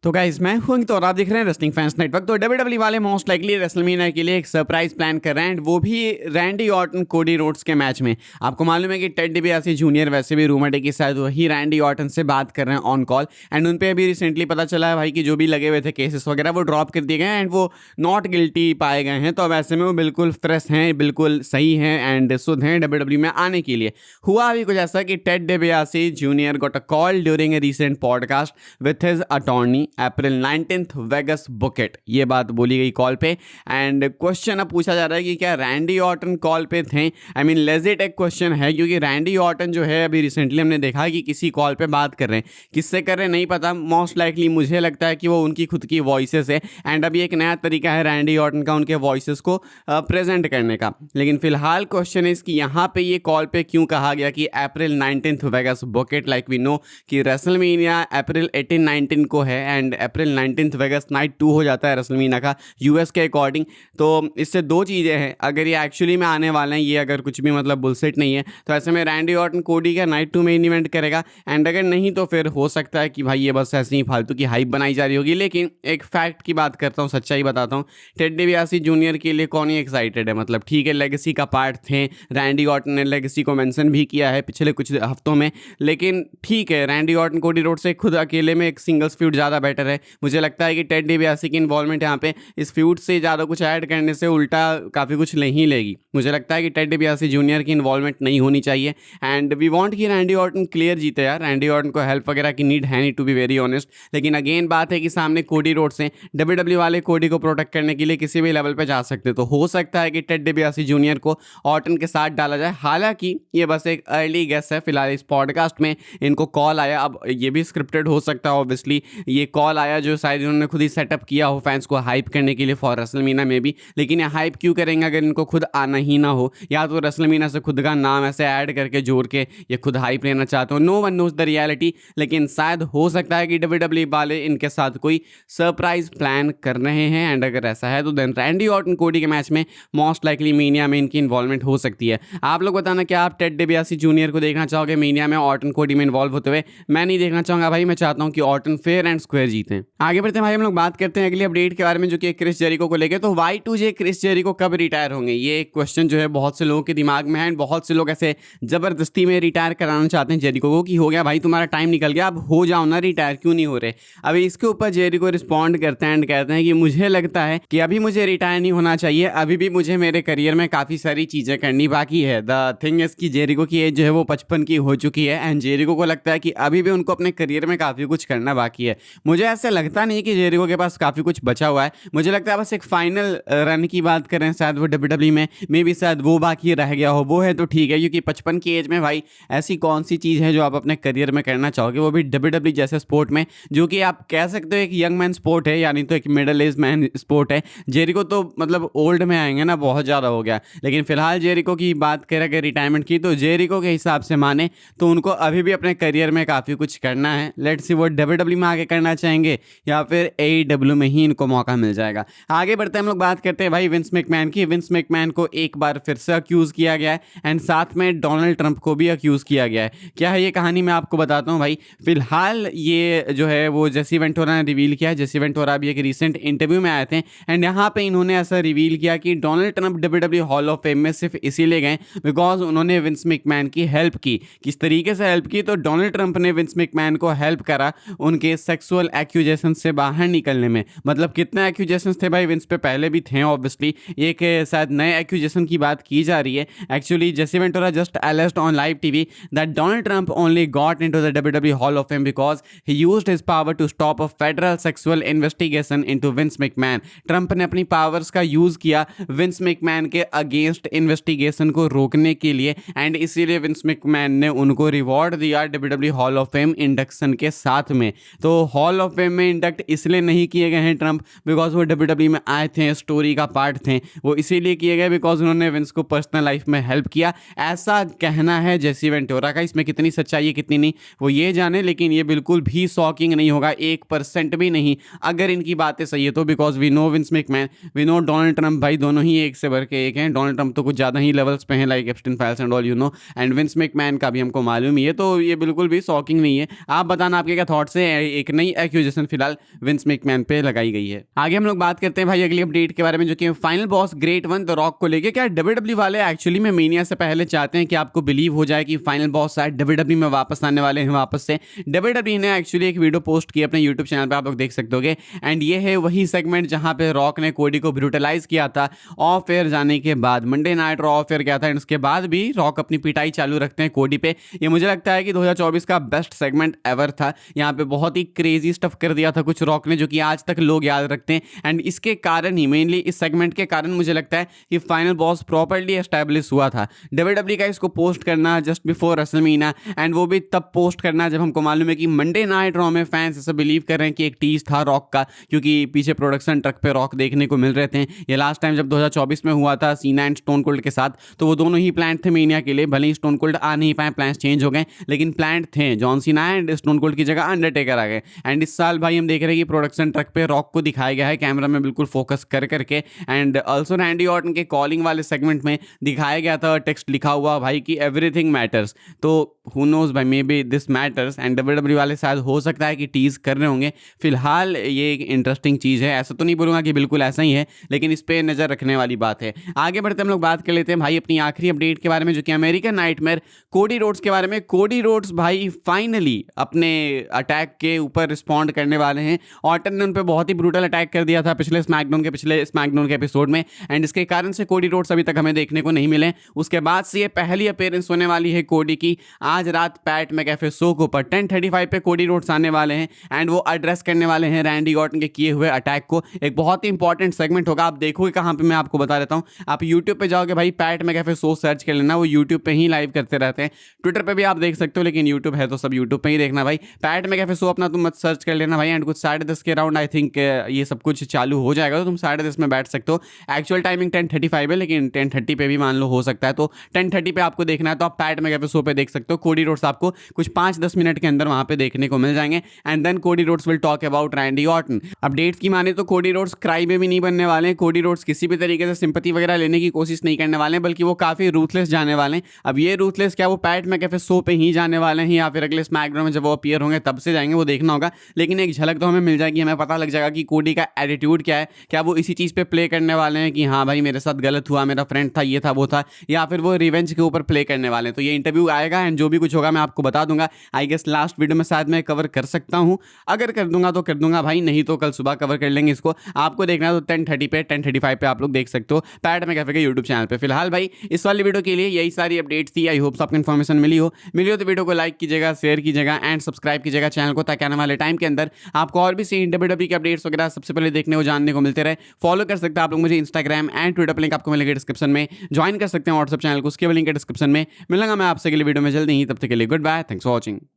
तो गाइस मैं हूं तो और आप देख रहे हैं रेसलिंग फैंस नेटवर्क। तो डब्ल्यूडब्ल्यूई वाले मोस्ट लाइकली रेसलमेनिया के लिए एक सरप्राइज प्लान कर रहे हैं, वो भी रैंडी ऑर्टन कोडी रोड्स के मैच में। आपको मालूम है कि टेड डिबियासी जूनियर वैसे भी रूमर है कि शायद वही रैंडी ऑर्टन से बात कर रहे हैं ऑन कॉल, एंड उन पे अभी रिसेंटली पता चला है भाई कि जो भी लगे हुए थे केसेस वगैरह वो ड्रॉप कर दिए गए हैं एंड वो नॉट गिल्टी पाए गए हैं। तो अब ऐसे में वो बिल्कुल फ्रेश हैं, बिल्कुल सही हैं एंड शुद्ध हैं डब्ल्यूडब्ल्यूई में आने के लिए। हुआ अभी कुछ ऐसा कि Ted DiBiasi junior got a call during a recent podcast with his attorney April 19th Vegas Bucket, ये बात बोली गई कॉल पे। एंड क्वेश्चन अब पूछा जा रहा है कि क्या रैंडी ऑर्टन कॉल पे थे। आई मीन लेजिट एक क्वेश्चन है, क्योंकि रैंडी ऑर्टन जो है अभी रिसेंटली हमने देखा कि किसी कॉल पे बात कर रहे हैं, किससे कर रहे हैं नहीं पता। मोस्ट लाइकली मुझे लगता है कि वो उनकी खुद की वॉइसेस है एंड अभी एक नया तरीका है रैंडी ऑर्टन का उनके वॉइसेस को प्रेजेंट करने का। लेकिन फिलहाल क्वेश्चन है कि यहाँ पे ये कॉल पे क्यों कहा गया कि अप्रैल 19th वेगस बुकेट, लाइक वी नो कि रेसलमेनिया अप्रैल 18-19 को है and April 19th vagus night 2 हो जाता है रेसलमेनिया का यूएस के अकॉर्डिंग। तो इससे दो चीज़ें हैं, अगर ये एक्चुअली में आने वाले हैं, ये अगर कुछ भी मतलब बुलसेट नहीं है, तो ऐसे में रैंडी ऑर्टन कोडी का नाइट 2 मेन इवेंट करेगा। एंड अगर नहीं तो फिर हो सकता है कि भाई ये बस ऐसे ही फालतू की हाइप बनाई जा रही होगी। लेकिन एक फैक्ट की बात करता हूँ, सच्चाई बताता हूँ, टेड डिबियासी जूनियर के लिए कौन ही एक्साइटेड है। मतलब ठीक है, लेगेसी का पार्ट थे, रैंडी ऑर्टन ने लेगेसी को मेंशन भी किया है पिछले कुछ हफ्तों में, लेकिन ठीक है रैंडी ऑर्टन कोडी रोड से खुद अकेले में एक सिंगल्स फ्यूड ज़्यादा बेटर है। मुझे लगता है कि टेड डिबियासी की इन्वॉल्वमेंट यहाँ पे इस फ्यूड से ज़्यादा कुछ ऐड करने से उल्टा काफ़ी कुछ नहीं लेगी। मुझे लगता है कि टेड डिबियासी जूनियर की इन्वॉल्वमेंट नहीं होनी चाहिए एंड वी वांट कि रैंडी ऑर्टन क्लियर जीते यार। रैंडी ऑर्टन को हेल्प वगैरह की नीड है नहीं, टू बी वेरी ऑनेस्ट। लेकिन अगेन बात है कि सामने कोडी रोड से डब्ल्यूडब्ल्यू वाले कोडी को प्रोटेक्ट करने के लिए किसी भी लेवल पे जा सकते, तो हो सकता है कि टेड डिबियासी जूनियर को ऑर्टन के साथ डाला जाए। हालांकि ये बस एक अर्ली गेस है, फिलहाल इस पॉडकास्ट में इनको कॉल आया, अब ये भी स्क्रिप्टेड हो सकता है ऑब्वियसली, ये कॉल आया जो शायद इन्होंने खुद ही सेटअप किया हो फैंस को हाइप करने के लिए फॉर रेसलमेनिया में भी। लेकिन ये हाइप क्यों करेंगे अगर इनको खुद आना ही ना हो, या तो रेसलमेनिया से खुद का नाम ऐसे ऐड करके जोड़ के ये खुद हाइप लेना चाहते हो। No one knows the reality, लेकिन शायद हो सकता है कि डब्ल्यूडब्ल्यूई वाले इनके साथ कोई सरप्राइज प्लान कर रहे हैं एंड अगर ऐसा है तो देन रैंडी ऑर्टन कोडी के मैच में मोस्ट लाइकली मेनिया में इनकी इन्वॉल्वमेंट हो सकती है। आप लोग बताना क्या आप टेड डिबियासी जूनियर को देखना चाहोगे मेनिया में ऑर्टन कोडी में इन्वॉल्व होते हुए? मैं नहीं देखना चाहूंगा भाई, मैं चाहता हूँ कि ऑर्टन फेयर एंड स्क्वायर जीते। आगे बढ़ते हैं भाई, हम लोग बात करते हैं अगली अपडेट के बारे में जो कि क्रिस जेरिको को लेकर। तो Y2J क्रिस जेरिको कब रिटायर होंगे, ये एक क्वेश्चन जो है बहुत से लोगों के दिमाग में है एंड बहुत से लोग ऐसे जबरदस्ती में रिटायर कराना चाहते हैं जेरिको को कि हो गया भाई तुम्हारा टाइम निकल गया, अब हो जाओ ना रिटायर, क्यों नहीं हो रहे। अभी इसके ऊपर जेरिको रिस्पॉन्ड करते हैं एंड कहते हैं कि मुझे लगता है कि अभी मुझे रिटायर नहीं होना चाहिए, अभी भी मुझे मेरे करियर में काफ़ी सारी चीज़ें करनी बाकी है। द थिंग इज कि जेरिको की एज जो है वो 55 की हो चुकी है एंड जेरिको को लगता है कि अभी भी उनको अपने करियर में काफ़ी कुछ करना बाकी है। मुझे ऐसा लगता नहीं कि जेरिको के पास काफ़ी कुछ बचा हुआ है, मुझे लगता है बस एक फाइनल रन की बात करें शायद वो डब्ल्यूडब्ल्यूई में मे भी शायद वो बाकी रह गया हो, वो है तो ठीक है, क्योंकि 55 की एज में भाई ऐसी कौन सी चीज़ है जो आप अपने करियर में करना चाहोगे, वो भी डब्ल्यूडब्ल्यूई जैसे स्पोर्ट में, जो कि आप कह सकते हो एक यंग मैन स्पोर्ट है, यानी तो एक मिडिल एज मैन स्पोर्ट है। जेरिको तो मतलब ओल्ड में आएंगे ना, बहुत ज़्यादा हो गया। लेकिन फिलहाल जेरिको की बात करें अगर रिटायरमेंट की, तो जेरिको के हिसाब से माने तो उनको अभी भी अपने करियर में काफ़ी कुछ करना है। लेट्स सी वो डब्ल्यूडब्ल्यूई में आगे करना चाहेंगे या फिर AEW में ही इनको मौका मिल जाएगा। आगे बढ़ते हैं, हम लोग बात करते हैं भाई विंस मैकमैन की। विंस मैकमैन को एक बार फिर से अक्यूज़ किया गया है एंड साथ में डोनाल्ड ट्रंप को भी अक्यूज़ किया गया है। क्या है ये कहानी, मैं आपको बताता हूँ भाई। फिलहाल ये जो है वो जेसी वेंटोरा ने रिवील किया है। जेसी वेंटोरा भी एक रिसेंट इंटरव्यू में आए थे एंड यहाँ पे इन्होंने ऐसा रिवील किया कि Donald Trump WWE hall of fame में सिर्फ इसीलिए गए बिकॉज उन्होंने विंस मैकमैन की हेल्प की। किस तरीके से हेल्प की, तो डोनाल्ड ट्रंप ने विंस मैकमैन को हेल्प करा उनके सेक्सुअल एक्यूजेशन से बाहर निकलने में। मतलब कितने एक्यूजेशन थे भाई, विंस पे पहले भी थे ऑब्वियसली, एक शायद नए एक्यूजेशन की बात की जा रही है। Actually Jesse Ventura just alleged on live TV that Donald Trump only got into the WWE Hall of Fame because he used his power to stop a federal sexual investigation into Vince McMahon. Trump ने अपनी powers का use किया Vince McMahon के against investigation को रोकने के लिए and इसीलिए विंस मैकमैन ने उनको रिवॉर्ड दिया WWE hall of fame induction के साथ में। तो हॉल ऑफ फेम में इंडक्ट इसलिए नहीं किए गए हैं ट्रंप बिकॉज वो WWE में आए थे, स्टोरी का पार्ट थे, वो इसीलिए किए गए बिकॉज उन्होंने विंस को पर्सनल लाइफ में हेल्प किया, ऐसा कहना है जेसी वेंटोरा का। इसमें कितनी सच्चाई है कितनी नहीं वो ये जाने, लेकिन ये बिल्कुल भी शॉकिंग नहीं होगा, 1% भी नहीं अगर इनकी बातें सही है तो। Because we know Vince McMahon, we know Donald Trump, भाई दोनों ही एक से बढ़ के एक हैं। डोनाल्ड ट्रंप तो कुछ ज़्यादा ही लेवल्स पे हैं, like Epstein files and all you know, and Vince McMahon का भी हमको मालूम ही है, तो ये बिल्कुल भी शॉकिंग नहीं है। आप बताना आपके क्या थॉट्स हैं। एक नई एक्यूजेशन फिलहाल विंस मैकमैन पे लगाई गई है। आगे हम लोग बात करते हैं भाई अगली अपडेट के बारे में, जो कि final boss great one the rock को लेके। क्या डब्ल्यूडब्ल्यू वाले एक्चुअली में मेनिया से पहले चाहते हैं कि आपको बिलीव हो जाए कि फाइनल बॉस शायद डब्ल्यूडब्ल्यू में वापस आने वाले हैं वापस से? डब्ल्यूडब्ल्यू ने एक्चुअली एक वीडियो पोस्ट की अपने यूट्यूब चैनल पे, आप लोग देख सकते होगे। एंड ये है वही सेगमेंट जहां पे रॉक ने कोडी को ब्रूटलाइज किया था ऑफ एयर जाने के बाद। Monday night raw of air गया था, उसके बाद भी रॉक अपनी पिटाई चालू रखते हैं कोडी पे। ये मुझे लगता है कि 2024 का बेस्ट सेगमेंट एवर था। यहाँ पे बहुत ही क्रेजी स्टफ कर दिया था कुछ रॉक ने, जो कि आज तक लोग याद रखते हैं। एंड इसके कारण ही, मेनली इस सेगमेंट के कारण, मुझे लगता है कि फाइनल बॉस प्रॉपर्ली एस्टैब्लिश हुआ था। डब्ल्यूडब्ल्यू का इसको पोस्ट करना जस्ट बिफोर रेसलमेनिया, एंड वो भी तब पोस्ट करना जब हमको मालूम है कि मंडे नाइट रॉ में फैंस ऐसा बिलीव कर रहे हैं कि एक टीज था रॉक का, क्योंकि पीछे प्रोडक्शन ट्रक पे रॉक देखने को मिल रहे थे। ये लास्ट टाइम जब 2024 में हुआ था सीना एंड स्टोन कोल्ड के साथ, तो वो दोनों ही प्लान थे मेनिया के लिए। भले ही स्टोन कोल्ड आ नहीं पाए, प्लान्स चेंज हो गए, लेकिन प्लान थे। John Cena and stone cold की जगह अंडरटेकर आ गए। एंड इस साल भाई हम देख रहे हैं कि प्रोडक्शन ट्रक पे रॉक को दिखाया गया है कैमरा में बिल्कुल फोकस कर करके। एंड ऑल्सो रैंडी ऑर्टन के कॉलिंग वाले सेगमेंट में दिखाया गया था, टेक्स्ट लिखा हुआ भाई कि एवरीथिंग मैटर्स। तो हु नोज भाई, may be this matters. And WWE वाले शायद हो सकता है कि टीज कर रहे होंगे। फिलहाल ये एक इंटरेस्टिंग चीज़ है, ऐसा तो नहीं बोलूँगा कि बिल्कुल ऐसा ही है, लेकिन इस पर नज़र रखने वाली बात है। आगे बढ़ते हम लोग बात कर लेते हैं भाई अपनी आखिरी अपडेट के बारे में, जो कि अमेरिकन नाइटमेयर कोडी रोड्स के बारे में। कोडी रोड्स भाई फाइनली अपने अटैक के ऊपर रिस्पॉन्ड करने वाले हैं। ऑर्टन ने उन पर बहुत ही ब्रूटल अटैक कर दिया था पिछले स्मैकडाउन के एपिसोड में, एंड इसके कारण से कोडी रोड्स अभी तक हमें देखने को नहीं मिले। उसके बाद से ये पहली अपीयरेंस होने वाली है कोडी की। आज रात पैट मैकएफे शो के ऊपर 10:35 पे कोडी रोड्स आने वाले हैं, एंड वो एड्रेस करने वाले हैं रैंडी ऑर्टन के किए हुए अटैक को। एक बहुत ही इंपॉर्टेंट सेगमेंट होगा। आप देखोगे कहाँ पे, मैं आपको बता देता हूँ। आप यूट्यूब पे जाओगे भाई, पैट मैकएफे शो सर्च कर लेना, वो यूट्यूब पे ही लाइव करते रहते हैं। ट्विटर पे भी आप देख सकते हो, लेकिन यूट्यूब है तो सब यूट्यूब पे ही देखना भाई। पैट मैकएफे शो अपना तुम मत सर्च कर लेना भाई। एंड कुछ 10:30 के अराउंड आई थिंक ये सब कुछ चालू हो जाएगा, तो तुम 10:30 में बैठ सकते हो। एक्चुअल टाइमिंग 10:35 है, लेकिन 10:30 पे भी मान लो हो सकता है, तो 10:30 पे आपको देखना है तो आप पैट मैकएफे शो पे देख सकते हो। कोडी रोड्स आपको कुछ 5-10 मिनट के अंदर वहां पे देखने को मिल जाएंगे। And then Cody Rhodes will talk about Randy Orton. Updates की माने तो कोडी रोड्स क्राई बेबी नहीं बनने वाले हैं। कोडी रोड्स किसी भी तरीके से सिंपैथी वगैरह लेने की कोशिश नहीं करने वाले हैं, बल्कि वो काफी रूथलेस जाने वाले हैं। अब ये रूथलेस क्या वो पैट मैकएफे शो पे ही जाने वाले हैं, या फिर अगले स्मैकडाउन में जब वो अपीयर होंगे तब से जाएंगे, वो देखना होगा। लेकिन एक झलक तो हमें मिल जाएगी, हमें पता लग जाएगा कि कोडी का एटीट्यूड क्या है। क्या वो इसी चीज पे प्ले करने वाले हैं कि हाँ भाई मेरे साथ गलत हुआ, मेरा फ्रेंड था, ये था वो था, या फिर वो रिवेंज के ऊपर प्ले करने वाले हैं। तो ये इंटरव्यू आएगा, एंड जो भी कुछ होगा मैं आपको बता दूंगा। आई गेस लास्ट वीडियो में शायद मैं कवर कर सकता हूँ, अगर कर दूंगा तो कर दूंगा भाई, नहीं तो कल सुबह कवर कर लेंगे इसको। आपको देखना है तो 10:30 पे 10:35 पे आप लोग देख सकते हो पैट मैकएफे के यूट्यूब चैनल पे। फिलहाल भाई इस वाली वीडियो के लिए यही सारी अपडेट्स थी। आई होप आपको इन्फॉर्मेशन मिली हो तो वीडियो को लाइक कीजिएगा, शेयर कीजिएगा एंड सब्सक्राइब कीजिएगा चैनल को, ताकि आने वाले टाइम के अंदर आपको और भी सही डब्ल्यूडब्ल्यू के अपडेट्स वगैरह सबसे पहले देखने को जानने को मिलते रहे। फॉलो कर सकते हैं आप लोग मुझे इंस्टाग्राम एंड ट्विटर पर, लिंक आपको मिलेगा डिस्क्रिप्शन में। ज्वाइन कर सकते हैं व्हाट्सएप चैनल को, उसके लिंक है डिस्क्रिप्शन में। मिलूंगा मैं आपसे अगली वीडियो में जल्दी ही, तब तक के लिए goodbye, thanks for watching.